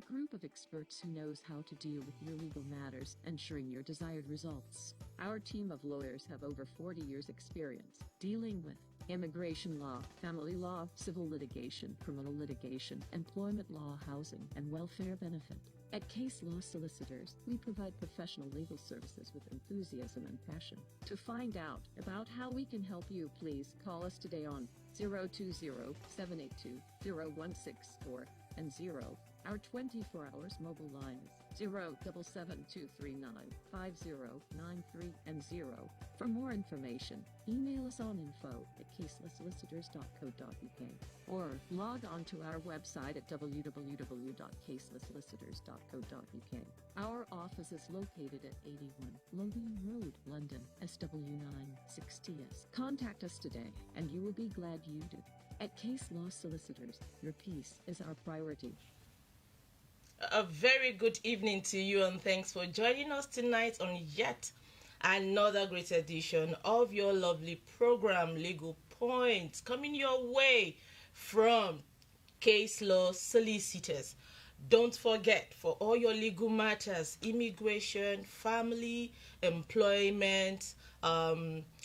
group of experts who knows how to deal with your legal matters, ensuring your desired results. Our team of lawyers have over 40 years experience dealing with immigration law, family law, civil litigation, criminal litigation, employment law, housing, and welfare benefit. At KACE Law Solicitors, we provide professional legal services with enthusiasm and passion. To find out about how we can help you, please call us today on 020-782-0164 and 0. Our 24 hours mobile line is 077-239-5093 and 0. For more information, email us on info@caselawsolicitors.co.uk or log on to our website at www.caselawsolicitors.co.uk. Our office is located at 81 Lothian Road, London, SW9 6TS. Contact us today and you will be glad you did. At KACE Law Solicitors, your peace is our priority. A very good evening to you, and thanks for joining us tonight on yet another great edition of your lovely program, Legal Point, coming your way from KACE Law Solicitors. Don't forget, for all your legal matters, immigration, family, employment,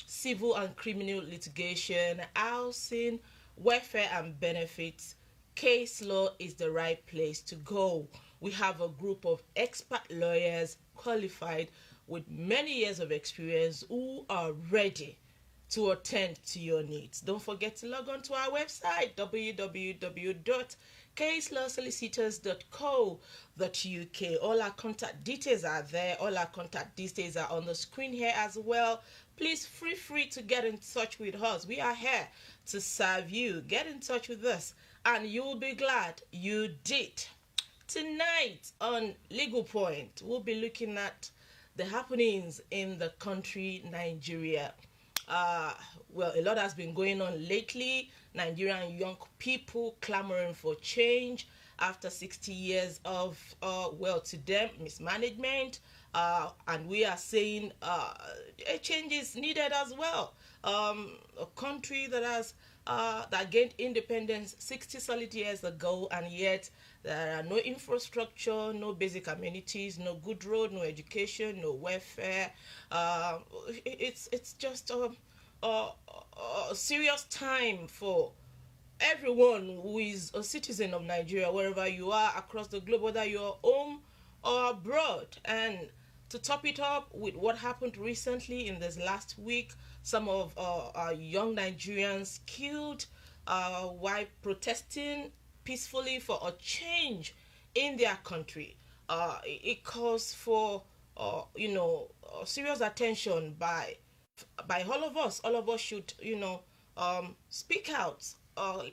civil and criminal litigation, housing, welfare and benefits, KACE Law is the right place to go. We have a group of expert lawyers, qualified with many years of experience, who are ready to attend to your needs. Don't forget to log on to our website, www.caselawsolicitors.co.uk. All our contact details are there. All our contact details are on the screen here as well. Please feel free to get in touch with us. We are here to serve you. Get in touch with us and you'll be glad you did. Tonight on Legal Point, we'll be looking at the happenings in the country Nigeria. Well, a lot has been going on lately. Nigerian young people clamoring for change after 60 years of, well, to them, mismanagement. And we are saying a change is needed as well. A country that has that gained independence 60 solid years ago, and yet there are no infrastructure, no basic amenities, no good road, no education, no welfare. It's just a serious time for everyone who is a citizen of Nigeria, wherever you are across the globe, whether you're home or abroad. And to top it up with what happened recently in this last week, some of our young Nigerians killed while protesting peacefully for a change in their country. It calls for serious attention by all of us. All of us should speak out,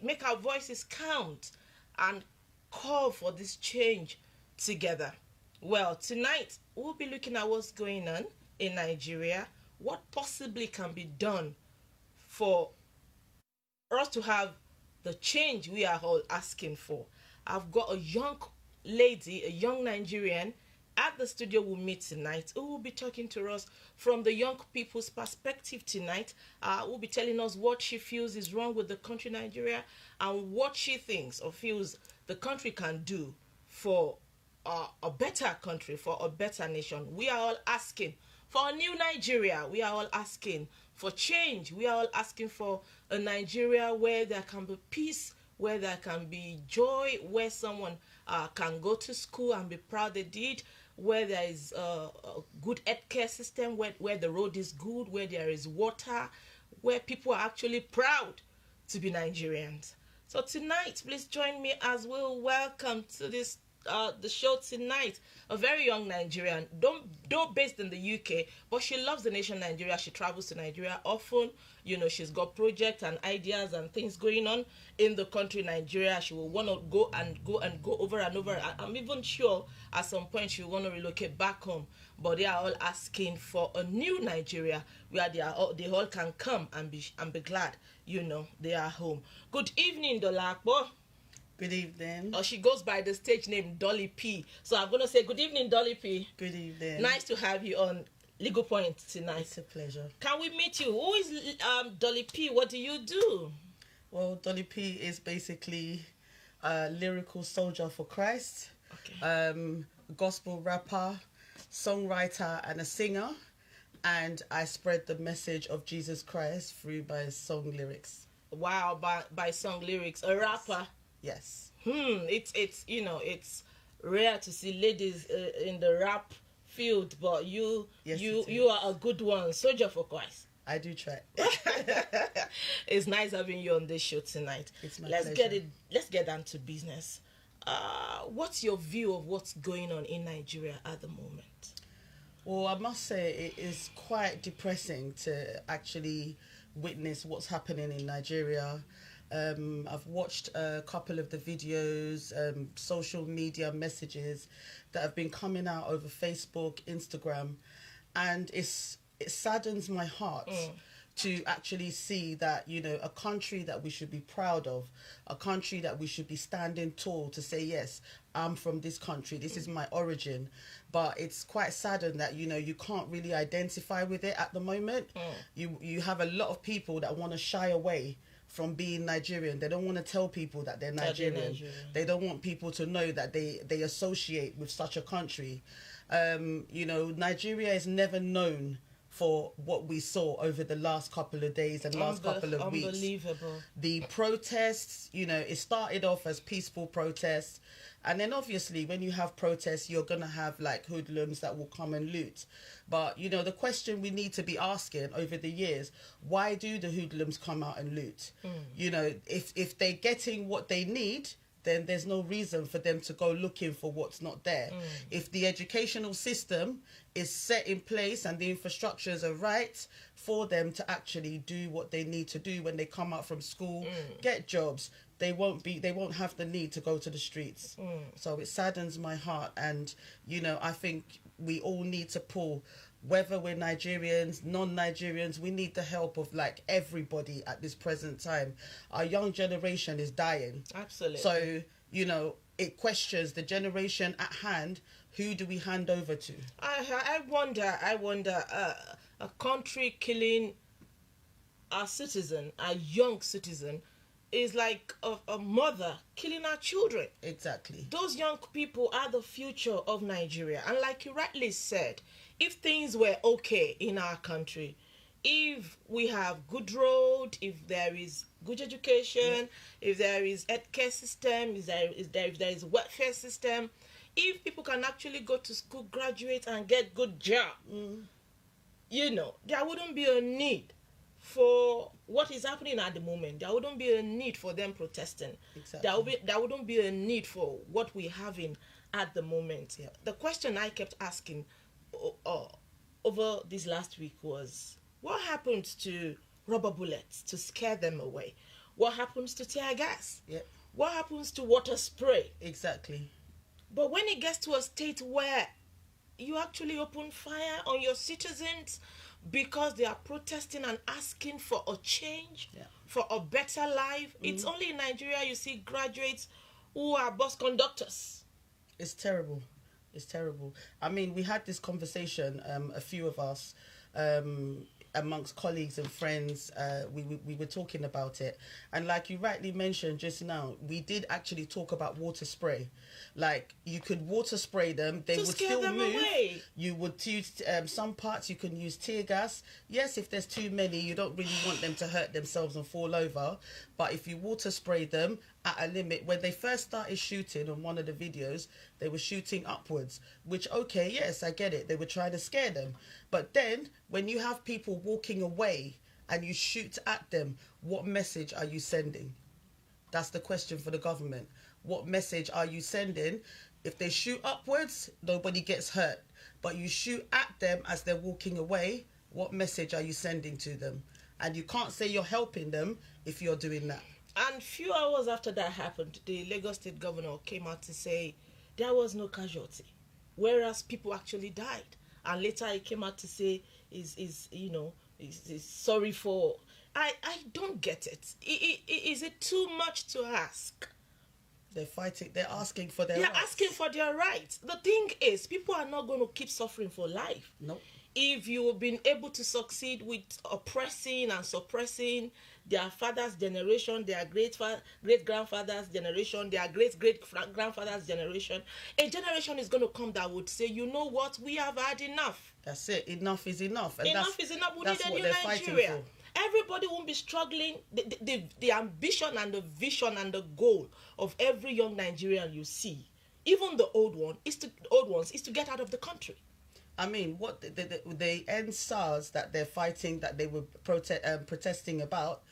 make our voices count, and call for this change together. Well, tonight we'll be looking at what's going on in Nigeria, what possibly can be done for us to have the change we are all asking for. I've got a young lady, a young Nigerian, at the studio with me tonight, who will be talking to us from the young people's perspective tonight. Will be telling us what she feels is wrong with the country Nigeria and what she thinks or feels the country can do for a better country, for a better nation. We are all asking for a new Nigeria. We are all asking for change. We are all asking for a Nigeria where there can be peace, where there can be joy, where someone can go to school and be proud they did, where there is a good healthcare system, where the road is good, where there is water, where people are actually proud to be Nigerians. So tonight, please join me as we'll welcome to this the show tonight a very young Nigerian, though based in the UK, but she loves the nation Nigeria. She travels to Nigeria often. She's got projects and ideas and things going on in the country Nigeria. She will want to go over and over. I'm even sure at some point she will want to relocate back home. But they are all asking for a new Nigeria where they all can come and be glad they are home. Good evening, Dolakbo. Good evening. She goes by the stage name Dolly P. So I'm going to say good evening, Dolly P. Good evening. Nice to have you on Legal Point tonight. It's a pleasure. Can we meet you? Who is Dolly P? What do you do? Well, Dolly P is basically a lyrical soldier for Christ. gospel rapper, songwriter, and a singer. And I spread the message of Jesus Christ through my song lyrics. Wow, by song lyrics, a rapper. Yes. It's it's rare to see ladies in the rap field, but you are a good one, soldier for Christ. I do try. It's nice having you on this show tonight. It's my Let's pleasure. Let's get down to business. What's your view of what's going on in Nigeria at the moment? Well, I must say it is quite depressing to actually witness what's happening in Nigeria. I've watched a couple of the videos, social media messages that have been coming out over Facebook, Instagram, and it saddens my heart to actually see that, a country that we should be proud of, a country that we should be standing tall to say, yes, I'm from this country, this is my origin. But it's quite saddened that, you can't really identify with it at the moment. You have a lot of people that want to shy away from being Nigerian. They don't want to tell people that they're Nigerian. They don't want people to know that they associate with such a country. Nigeria is never known for what we saw over the last couple of days and last couple of weeks. Unbelievable. The protests, it started off as peaceful protests. And then obviously when you have protests, you're going to have like hoodlums that will come and loot. But, the question we need to be asking over the years, why do the hoodlums come out and loot? If they're getting what they need, then there's no reason for them to go looking for what's not there. If the educational system is set in place and the infrastructures are right for them to actually do what they need to do when they come out from school, get jobs, they won't have the need to go to the streets. So it saddens my heart, and I think we all need to pull, whether we're Nigerians, non-Nigerians, we need the help of like everybody at this present time. Our young generation is dying. Absolutely. So, it questions the generation at hand. Who do we hand over to? I wonder, a country killing a citizen, a young citizen, is like a mother killing her children. Exactly. Those young people are the future of Nigeria. And like you rightly said, if things were okay in our country, if we have good road, if there is good education, if there is healthcare system, if there is welfare system, if people can actually go to school, graduate, and get good job, there wouldn't be a need for what is happening at the moment. There wouldn't be a need for them protesting. Exactly. There wouldn't be a need for what we're having at the moment. Yeah. The question I kept asking over this last week was, what happens to rubber bullets to scare them away? What happens to tear gas? Yep. What happens to water spray? Exactly. But when it gets to a state where you actually open fire on your citizens because they are protesting and asking for a change, for a better life, it's only in Nigeria you see graduates who are bus conductors. It's terrible. It's terrible. I mean, we had this conversation, a few of us, amongst colleagues and friends. We were talking about it. And like you rightly mentioned just now, we did actually talk about water spray. Like, you could water spray them, they would still move. Away. You would use some parts, you can use tear gas. Yes, if there's too many, you don't really want them to hurt themselves and fall over. But if you water spray them at a limit, when they first started shooting on one of the videos, they were shooting upwards, which, okay, yes, I get it. They were trying to scare them. But then when you have people walking away and you shoot at them, what message are you sending? That's the question for the government. What message are you sending? If they shoot upwards, nobody gets hurt. But you shoot at them as they're walking away, what message are you sending to them? And you can't say you're helping them if you're doing that. And few hours after that happened, the Lagos State governor came out to say there was no casualty, whereas people actually died. And later he came out to say is sorry for. I don't get it. Is it too much to ask? They're fighting. They're asking for their They're rights. asking for their rights. The thing is, people are not going to keep suffering for life. Nope. if you've been able to succeed with oppressing and suppressing their father's generation, their great-grandfather's generation, their great-great-grandfather's generation, a generation is going to come that would say, you know what, we have had enough. That's it. Enough is enough. And Enough is enough. We need that's a what new they're fighting Nigeria. for. Everybody won't be struggling. The ambition and the vision and the goal of every young Nigerian you see, even the old ones, is to get out of the country. I mean, what the end SARS that they're fighting, that they were protesting about,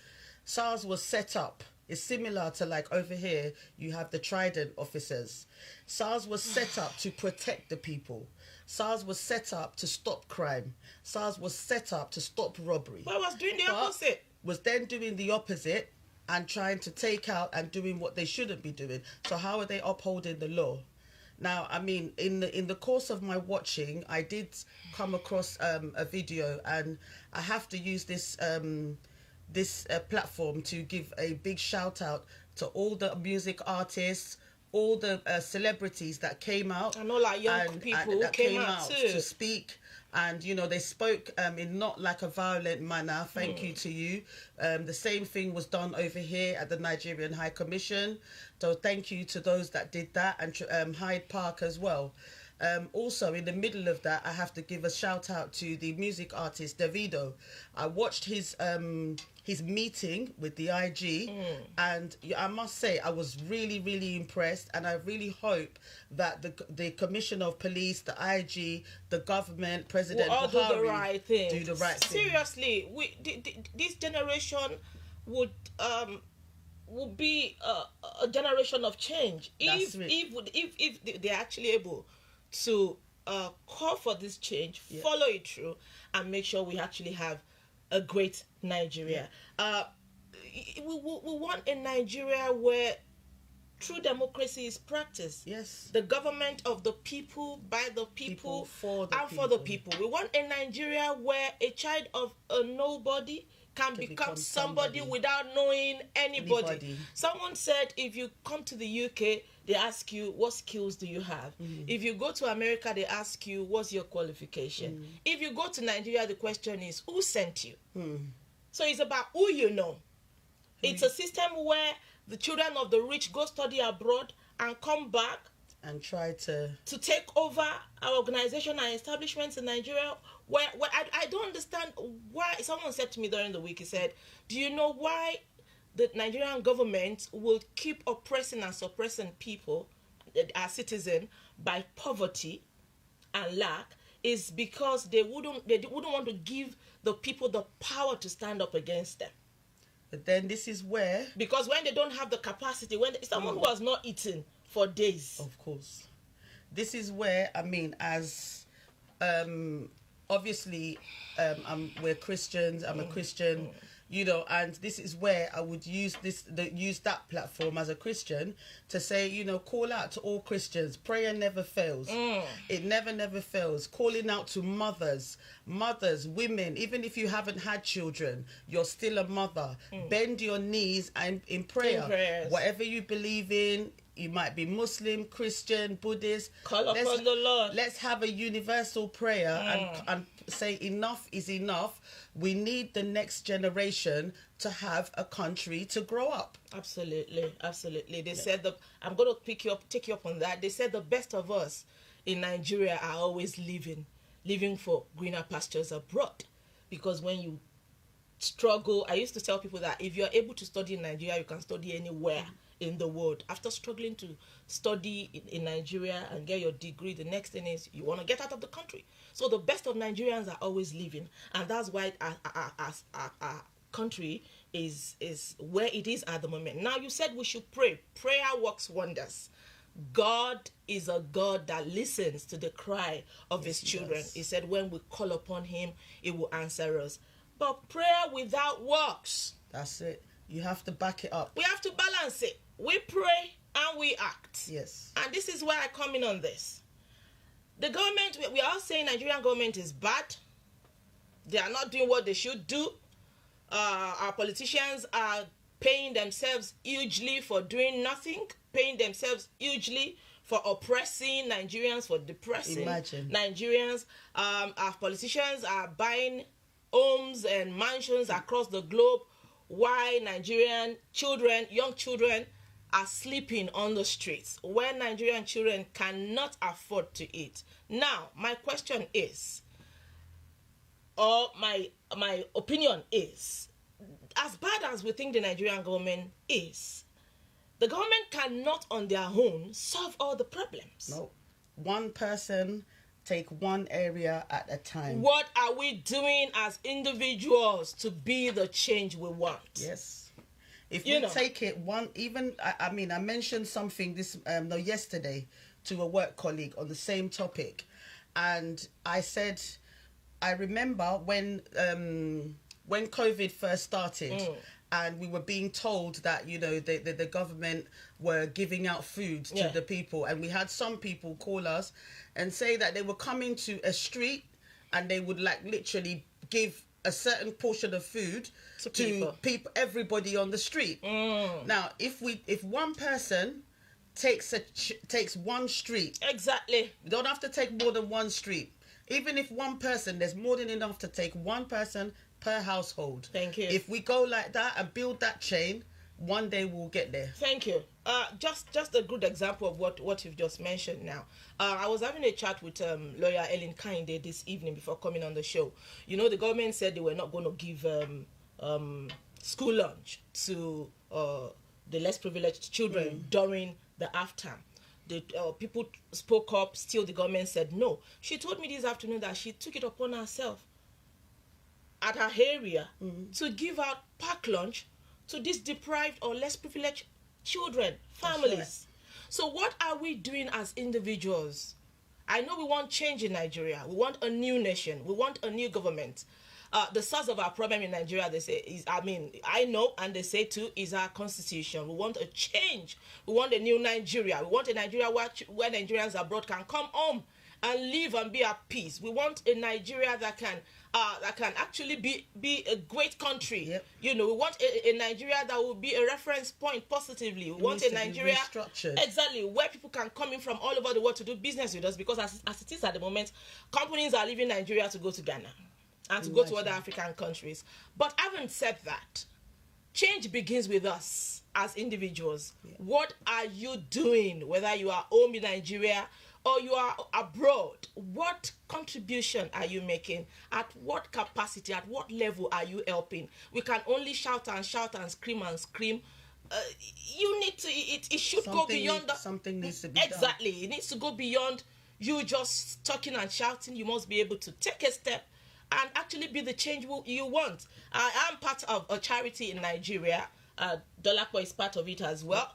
SARS was set up. It's similar to, like, over here, you have the Trident officers. SARS was set up to protect the people. SARS was set up to stop crime. SARS was set up to stop robbery. But was doing the opposite. Was then doing the opposite and trying to take out and doing what they shouldn't be doing. So how are they upholding the law? Now, I mean, in the course of my watching, I did come across a video, and I have to use this platform to give a big shout out to all the music artists, all the celebrities that came out. And all our young people who came out too. To speak. And, you know, they spoke in not like a violent manner. Thank you to you. The same thing was done over here at the Nigerian High Commission. So thank you to those that did that, and Hyde Park as well. Also, in the middle of that, I have to give a shout out to the music artist Davido. I watched his meeting with the IG, and I must say I was really, really impressed, and I really hope that the Commissioner of Police, the IG, the government, President Buhari do the right thing. Do the right thing. Seriously, this generation would be a generation of change if they're actually able to call for this change, follow it through, and make sure we actually have a great Nigeria. We want a Nigeria where true democracy is practiced. Yes. The government of the people, by the people, for the people. We want a Nigeria where a child of a nobody can become somebody without knowing anybody. Someone said if you come to the UK, they ask you, what skills do you have? If you go to America, they ask you, what's your qualification? If you go to Nigeria, the question is, who sent you? So it's about who you know. It's a system where the children of the rich go study abroad and come back and try to take over our organization and establishments in Nigeria. Where I don't understand why. Someone said to me during the week, he said, do you know why the Nigerian government will keep oppressing and suppressing people, our citizens, by poverty and lack? Is because they wouldn't want to give the people the power to stand up against them. But then this is where, because when they don't have the capacity, when someone who has not eaten for days, of course, this is where, I mean, as obviously we're Christians, I'm a Christian, you know, and this is where I would use that platform as a Christian to say, you know, call out to all Christians. Prayer never fails. It never fails. Calling out to mothers, women, even if you haven't had children, you're still a mother. Bend your knees and in prayer. Whatever you believe in, you might be Muslim, Christian, Buddhist. Call upon the Lord. Let's have a universal prayer and say enough is enough. We need the next generation to have a country to grow up. Absolutely. They said I'm going to take you up on that. They said the best of us in Nigeria are always living for greener pastures abroad. Because when you struggle, I used to tell people that if you're able to study in Nigeria, you can study anywhere in the world. After struggling to study in Nigeria and get your degree, the next thing is you want to get out of the country. So the best of Nigerians are always leaving, and that's why our country is where it is at the moment. Now, you said we should pray. Prayer works wonders. God is a God that listens to the cry of his children. He said when we call upon him, he will answer us. But prayer without works, that's it. You have to back it up. We have to balance it. We pray and we act. Yes. And this is where I come in on this. The government, we are saying Nigerian government is bad. They are not doing what they should do. Our politicians are paying themselves hugely for doing nothing, paying themselves hugely for oppressing Nigerians, for depressing Nigerians. Our politicians are buying homes and mansions across the globe, while Nigerian children, young children, are sleeping on the streets when Nigerian children cannot afford to eat. Now, my question is, or my opinion is, as bad as we think the Nigerian government is, the government cannot on their own solve all the problems. No. One person take one area at a time. What are we doing as individuals to be the change we want? Yes. If we take it one, even, I mean, I mentioned something yesterday to a work colleague on the same topic. And I said, I remember when COVID first started, and we were being told that, you know, the government were giving out food to the people. And we had some people call us and say that they were coming to a street and they would like literally give a certain portion of food to people, everybody on the street. Now, if one person takes one street, exactly, we don't have to take more than one street. Even if one person, there's more than enough to take one person per household. Thank you. If we go like that and build that chain, one day we'll get there. Thank you. Just a good example of what you've just mentioned now. I was having a chat with lawyer Ellen Kinde this evening before coming on the show. You know, the government said they were not going to give school lunch to the less privileged children during the halftime. The people spoke up, still the government said no. She told me this afternoon that she took it upon herself at her area to give out packed lunch to these deprived or less privileged children, families. Right. So what are we doing as individuals? I know we want change in Nigeria. We want a new nation. We want a new government. The source of our problem in Nigeria, they say, is, I know, and they say too, is our constitution. We want a change. We want a new Nigeria. We want a Nigeria where Nigerians abroad can come home and live and be at peace. We want a Nigeria that can actually be a great country. Yep. You know, we want a Nigeria that will be a reference point positively. We want a Nigeria exactly where people can come in from all over the world to do business with us, because as it is at the moment, companies are leaving Nigeria to go to Ghana and to go to other African countries. But having said that, change begins with us as individuals. Yeah. What are you doing, whether you are home in Nigeria or you are abroad? What contribution are you making? At what capacity, at what level are you helping? We can only shout and scream and scream. You need to, it should go beyond that. Something needs to be exactly done. It needs to go beyond you just talking and shouting. You must be able to take a step and actually be the change you want. I am part of a charity in Nigeria. Dolapo is part of it as well.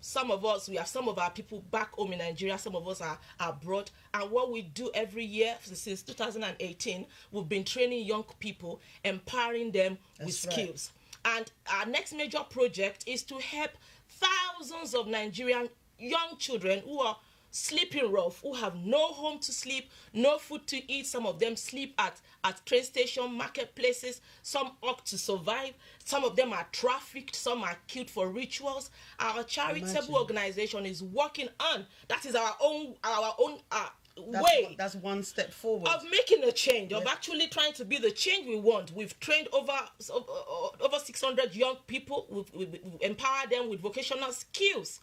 Some of us, we have some of our people back home in Nigeria, some of us are abroad, and what we do every year since 2018, we've been training young people, empowering them with skills. And our next major project is to help thousands of Nigerian young children who are sleeping rough, who have no home to sleep, no food to eat. Some of them sleep at train station, marketplaces. Some opt to survive. Some of them are trafficked. Some are killed for rituals. Our charitable organization is working on, that is our own way. That's one step forward of making a change, of actually trying to be the change we want. We've trained over 600 young people. We've empowered them with vocational skills.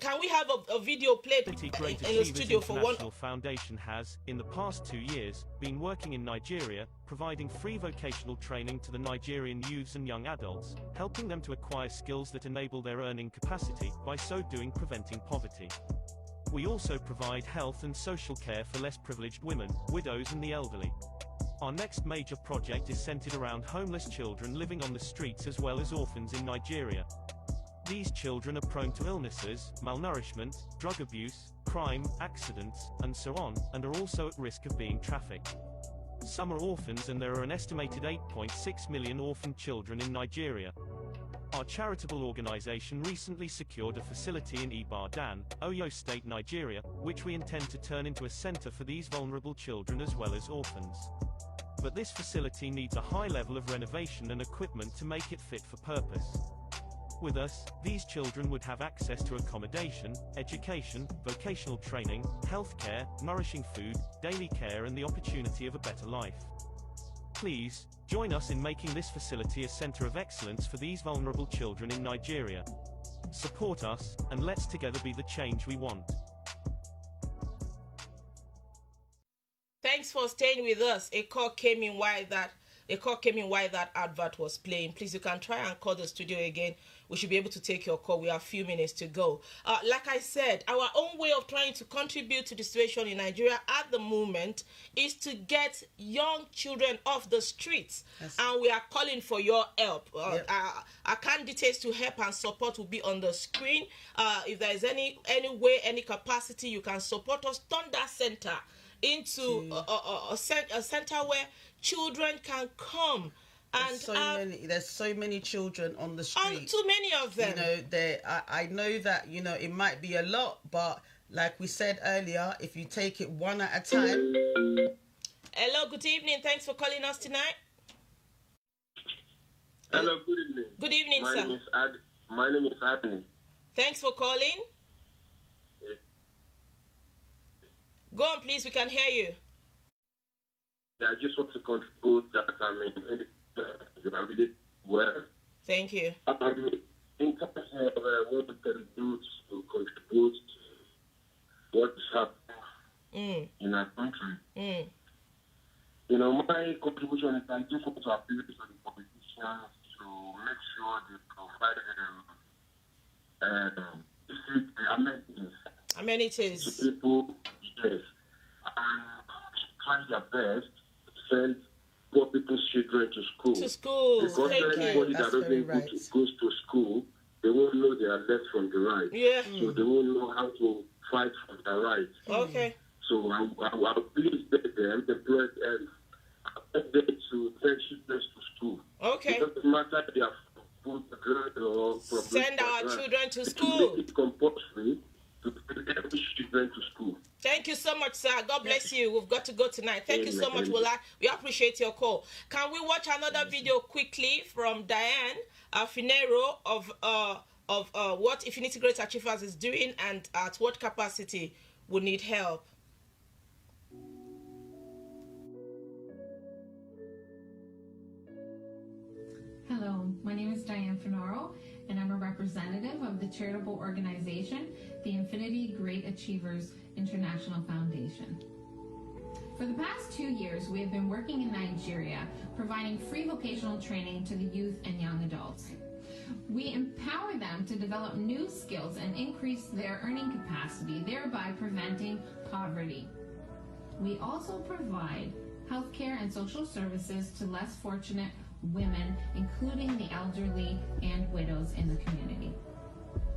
Can we have a video played in the studio for one? The National Foundation has, in the past 2 years, been working in Nigeria, providing free vocational training to the Nigerian youths and young adults, helping them to acquire skills that enable their earning capacity, by so doing preventing poverty. We also provide health and social care for less privileged women, widows and the elderly. Our next major project is centered around homeless children living on the streets as well as orphans in Nigeria. These children are prone to illnesses, malnourishment, drug abuse, crime, accidents, and so on, and are also at risk of being trafficked. Some are orphans, and there are an estimated 8.6 million orphan children in Nigeria. Our charitable organization recently secured a facility in Ibadan, Oyo State, Nigeria, which we intend to turn into a center for these vulnerable children as well as orphans. But this facility needs a high level of renovation and equipment to make it fit for purpose. With us, these children would have access to accommodation, education, vocational training, healthcare, nourishing food, daily care and the opportunity of a better life. Please, join us in making this facility a center of excellence for these vulnerable children in Nigeria. Support us, and let's together be the change we want. Thanks for staying with us. A call came in while that advert was playing. Please, you can try and call the studio again. We should be able to take your call. We have a few minutes to go. Like I said, our own way of trying to contribute to the situation in Nigeria at the moment is to get young children off the streets. Yes. And we are calling for your help. Yep. Our candidates to help and support will be on the screen. If there is any way, any capacity you can support us, turn that center into a center where children can come. And there's so many children on the street. Too many of them. I know that it might be a lot, but like we said earlier, if you take it one at a time. Hello, good evening. Thanks for calling us tonight. Hello, good evening. Good evening, sir. My name is Anthony. Thanks for calling. Yeah. Go on, please. We can hear you. I just want to contribute that I really well. Thank you. In terms of what we can do to contribute to what is happening in our country, my contribution is I just want to appeal to the politicians to make sure they provide amenities to people, yes, and try their best to send poor people's children to school. Because anybody that doesn't goes to school, they won't know their left from the right. Yeah. So they won't know how to fight for their rights. Okay. So I'll please beg them, to send children to school. Okay. It doesn't matter if they are from or from send our children to school. Make it compulsory to send every children to school. Thank you so much, sir. God bless you. We've got to go tonight. Thank you so much, Willa. We appreciate your call. Can we watch another video quickly from Diane Finero of what Infinity Great Achievers is doing and at what capacity we need help? Hello, my name is Diane Finoro, and I'm a representative of the charitable organization, the Infinity Great Achievers International Foundation. For the past 2 years, we have been working in Nigeria, providing free vocational training to the youth and young adults. We empower them to develop new skills and increase their earning capacity, thereby preventing poverty. We also provide healthcare and social services to less fortunate women, including the elderly and widows in the community.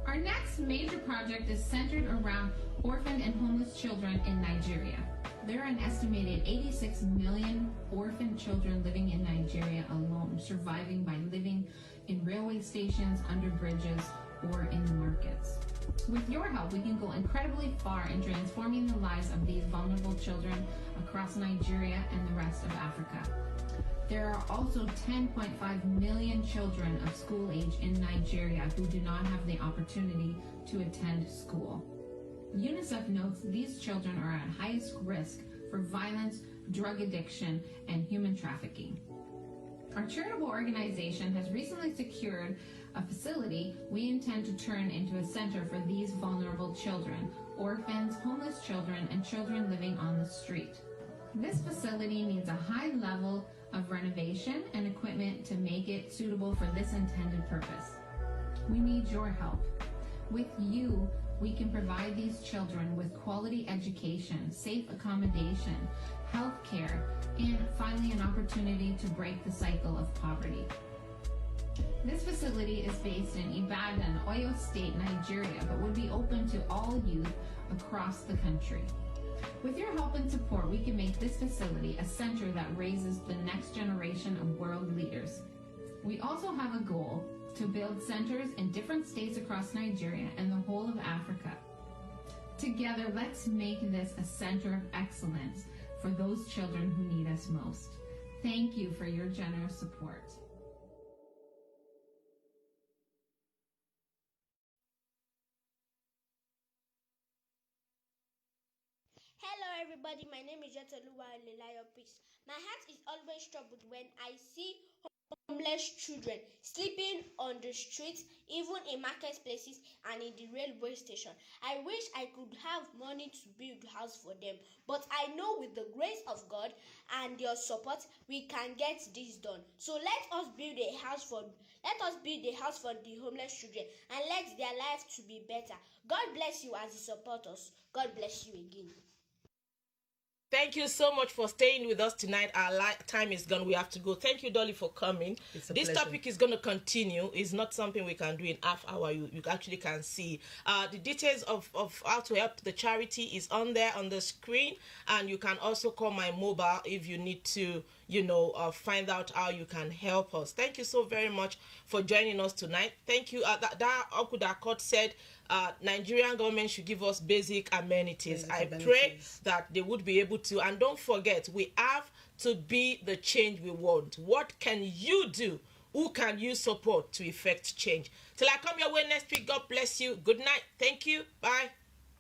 Our next major project is centered around orphaned and homeless children in Nigeria. There are an estimated 86 million orphaned children living in Nigeria alone, surviving by living in railway stations, under bridges, or in the markets. With your help, we can go incredibly far in transforming the lives of these vulnerable children across Nigeria and the rest of Africa. There are also 10.5 million children of school age in Nigeria who do not have the opportunity to attend school. UNICEF notes these children are at highest risk for violence, drug addiction, and human trafficking. Our charitable organization has recently secured a facility we intend to turn into a center for these vulnerable children, orphans, homeless children, and children living on the street. This facility needs a high level of renovation and equipment to make it suitable for this intended purpose. We need your help. With you, we can provide these children with quality education, safe accommodation, health care, and finally an opportunity to break the cycle of poverty. This facility is based in Ibadan, Oyo State, Nigeria, but would be open to all youth across the country. With your help and support, we can make this facility a center that raises the next generation of world leaders. We also have a goal to build centers in different states across Nigeria and the whole of Africa. Together, let's make this a center of excellence for those children who need us most. Thank you for your generous support. Hello everybody, my name is Jatoluwa Lelayo Peace. My heart is always troubled when I see homeless children sleeping on the streets, even in marketplaces and in the railway station. I wish I could have money to build a house for them, but I know with the grace of God and your support, we can get this done. So let us build a house for the homeless children and let their life to be better. God bless you as you support us. God bless you again. Thank you so much for staying with us tonight. Our time is gone. We have to go. Thank you, Dolly, for coming. This pleasure. Topic is going to continue. It's not something we can do in half hour. You actually can see. The details of how to help the charity is on there on the screen. And you can also call my mobile if you need to, find out how you can help us. Thank you so very much for joining us tonight. Thank you. That Uncle Dakot said, Nigerian government should give us basic amenities. I pray that they would be able to. And don't forget, we have to be the change we want. What can you do? Who can you support to effect change? Till I come your way next week, God bless you. Good night. Thank you. Bye.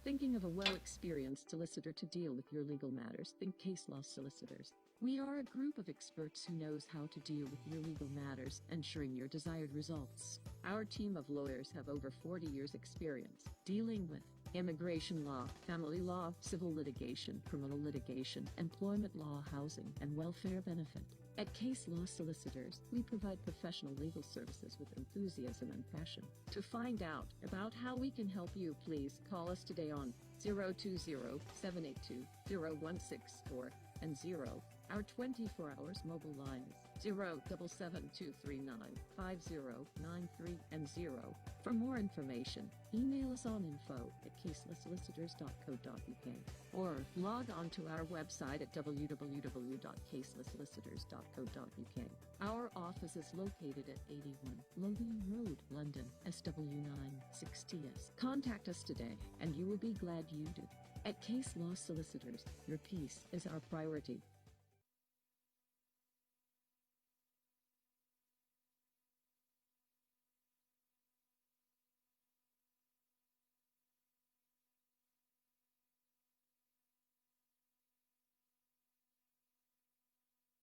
Thinking of a well-experienced solicitor to deal with your legal matters? Think KACE Law Solicitors. We are a group of experts who knows how to deal with your legal matters, ensuring your desired results. Our team of lawyers have over 40 years experience dealing with immigration law, family law, civil litigation, criminal litigation, employment law, housing, and welfare benefit. At KACE Law Solicitors, we provide professional legal services with enthusiasm and passion. To find out about how we can help you, please call us today on 020-782-0164 and 0. Our 24 hours mobile line is 077-239-5093 and 0. For more information, email us on info@caselawsolicitors.co.uk or log on to our website at www.caselawsolicitors.co.uk. Our office is located at 81 Lothian Road, London, SW9 6TS. Contact us today and you will be glad you did. At KACE Law Solicitors, your peace is our priority.